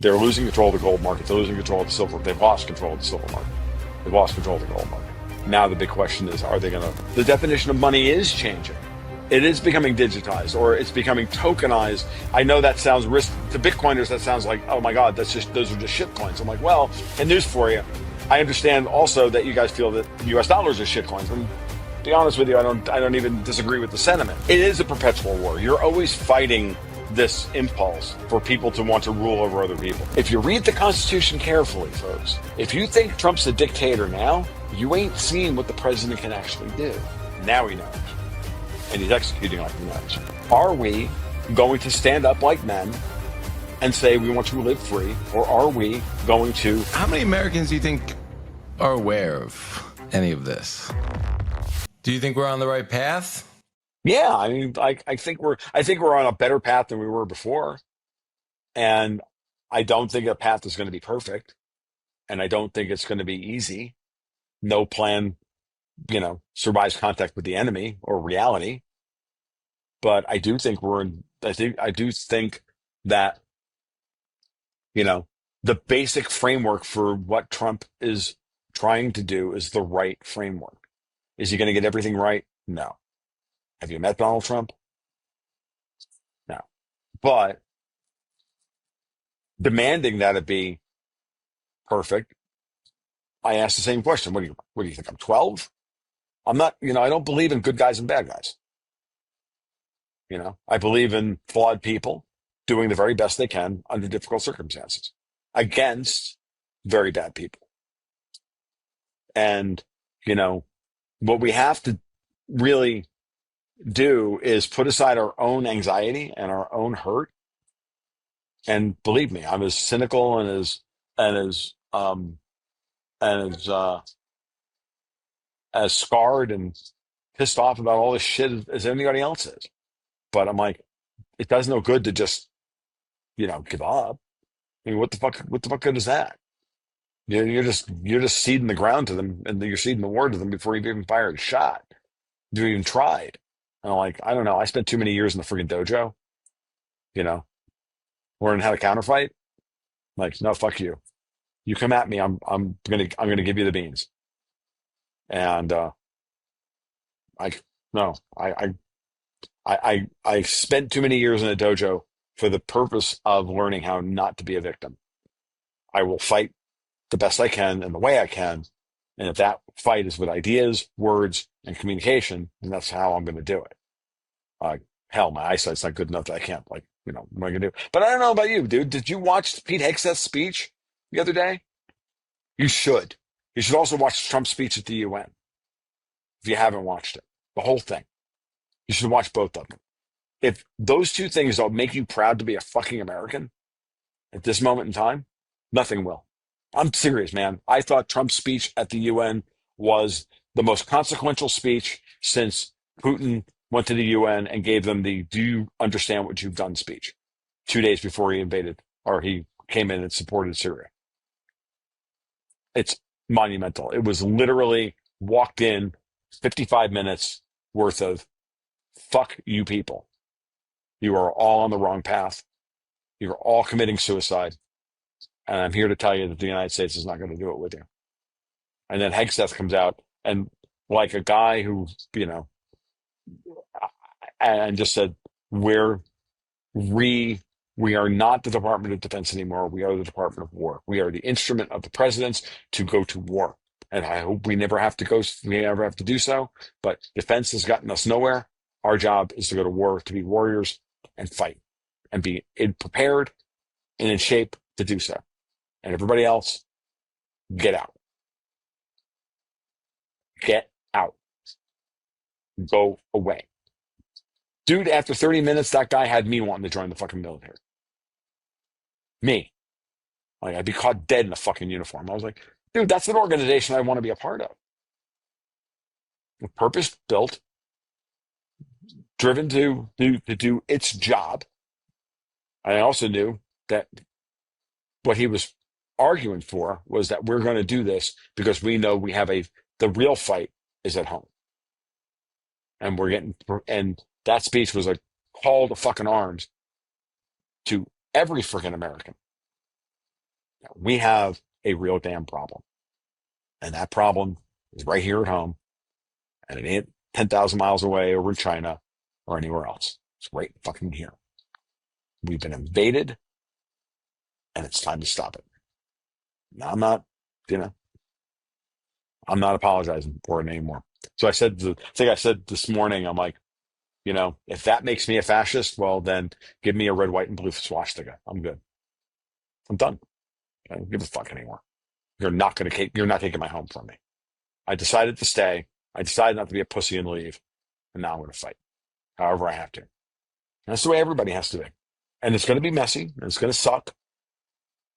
They're losing control of the gold market. They're losing control of the silver. They've lost control of the silver market. They've lost control of the gold market. Now the big question is, are they going to? The definition of money is changing. It is becoming digitized, or it's becoming tokenized. I know that sounds risk to Bitcoiners. That sounds like, oh my God, those are just shit coins. I'm like, well, and news for you. I understand also that you guys feel that U.S. dollars are shit coins. And to be honest with you, I don't even disagree with the sentiment. It is a perpetual war. You're always fighting this impulse for people to want to rule over other people. If you read the Constitution carefully, folks, if you think Trump's a dictator now, you ain't seen what the president can actually do. Now he knows. And he's executing like he knows. Are we going to stand up like men and say we want to live free, or are we going to? How many Americans do you think are aware of any of this? Do you think we're on the right path? Yeah, I mean, I think we're on a better path than we were before, and I don't think that path is going to be perfect, and I don't think it's going to be easy. No plan, survives contact with the enemy or reality. But I do think I do think that, the basic framework for what Trump is trying to do is the right framework. Is he going to get everything right? No. Have you met Donald Trump? No. But demanding that it be perfect, I ask the same question. What do you think? I'm 12? I'm not, I don't believe in good guys and bad guys. I believe in flawed people doing the very best they can under difficult circumstances against very bad people. And, what we have to really do is put aside our own anxiety and our own hurt. And believe me, I'm as cynical and as scarred and pissed off about all this shit as anybody else is. But I'm like, it does no good to just, give up. I mean, what the fuck good is that? You're just seeding the ground to them, and you're seeding the war to them before you've even fired a shot. You even tried. And I'm like, I don't know. I spent too many years in the freaking dojo, you know, learning how to counterfight. Like, no, fuck you. You come at me, I'm gonna give you the beans. And I no, I spent too many years in a dojo for the purpose of learning how not to be a victim. I will fight the best I can and the way I can. And if that fight is with ideas, words, and communication, then that's how I'm going to do it. Hell, my eyesight's not good enough that I can't, what am I going to do? But I don't know about you, dude. Did you watch Pete Hegseth's speech the other day? You should. You should also watch Trump's speech at the UN if you haven't watched it. The whole thing. You should watch both of them. If those two things don't make you proud to be a fucking American at this moment in time, nothing will. I'm serious, man. I thought Trump's speech at the UN was the most consequential speech since Putin went to the UN and gave them the "Do you understand what you've done" speech 2 days before he invaded, or he came in and supported Syria. It's monumental. It was literally walked in 55 minutes worth of fuck you people. You are all on the wrong path. You're all committing suicide. And I'm here to tell you that the United States is not going to do it with you. And then Hegseth comes out and, like a guy who, and just said, we are not the Department of Defense anymore. We are the Department of War. We are the instrument of the presidents to go to war. And I hope we never have to do so. But defense has gotten us nowhere. Our job is to go to war, to be warriors and fight and be prepared and in shape to do so. And everybody else, get out. Get out. Go away. Dude, after 30 minutes, that guy had me wanting to join the fucking military. Me. Like, I'd be caught dead in a fucking uniform. I was like, dude, that's an organization I want to be a part of. Purpose built, driven to do its job. I also knew that what he was arguing for was that we're going to do this because we know we have the real fight is at home. And that speech was a call to fucking arms to every freaking American. We have a real damn problem. And that problem is right here at home. And it ain't 10,000 miles away over in China or anywhere else. It's right fucking here. We've been invaded, and it's time to stop it. Now, I'm not apologizing for it anymore. So I said this morning, I'm like, if that makes me a fascist, well, then give me a red, white, and blue swastika. I'm good. I'm done. I don't give a fuck anymore. You're not taking my home from me. I decided to stay. I decided not to be a pussy and leave. And now I'm going to fight however I have to. And that's the way everybody has to be. And it's going to be messy. And it's going to suck.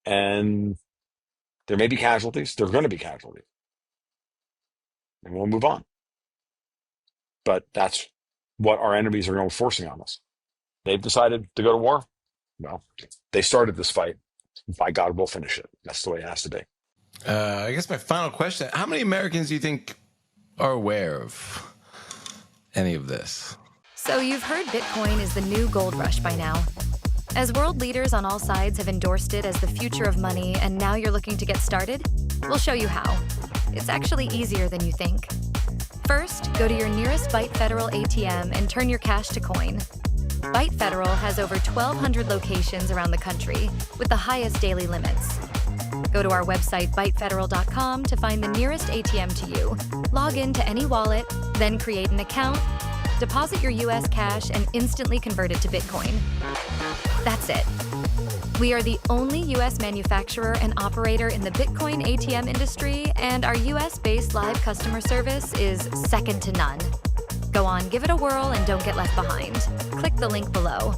And there may be casualties. There are going to be casualties. And we'll move on. But that's what our enemies are forcing on us. They've decided to go to war. Well, they started this fight. By God, we'll finish it. That's the way it has to be. I guess my final question, how many Americans do you think are aware of any of this? So you've heard Bitcoin is the new gold rush by now. As world leaders on all sides have endorsed it as the future of money, and now you're looking to get started, we'll show you how. It's actually easier than you think. First, go to your nearest Byte Federal ATM and turn your cash to coin. Byte Federal has over 1,200 locations around the country with the highest daily limits. Go to our website, bytefederal.com, to find the nearest ATM to you. Log in to any wallet, then create an account, deposit your US cash, and instantly convert it to Bitcoin. That's it. We are the only US manufacturer and operator in the Bitcoin ATM industry, and our US-based live customer service is second to none. Go on, give it a whirl, and don't get left behind. Click the link below.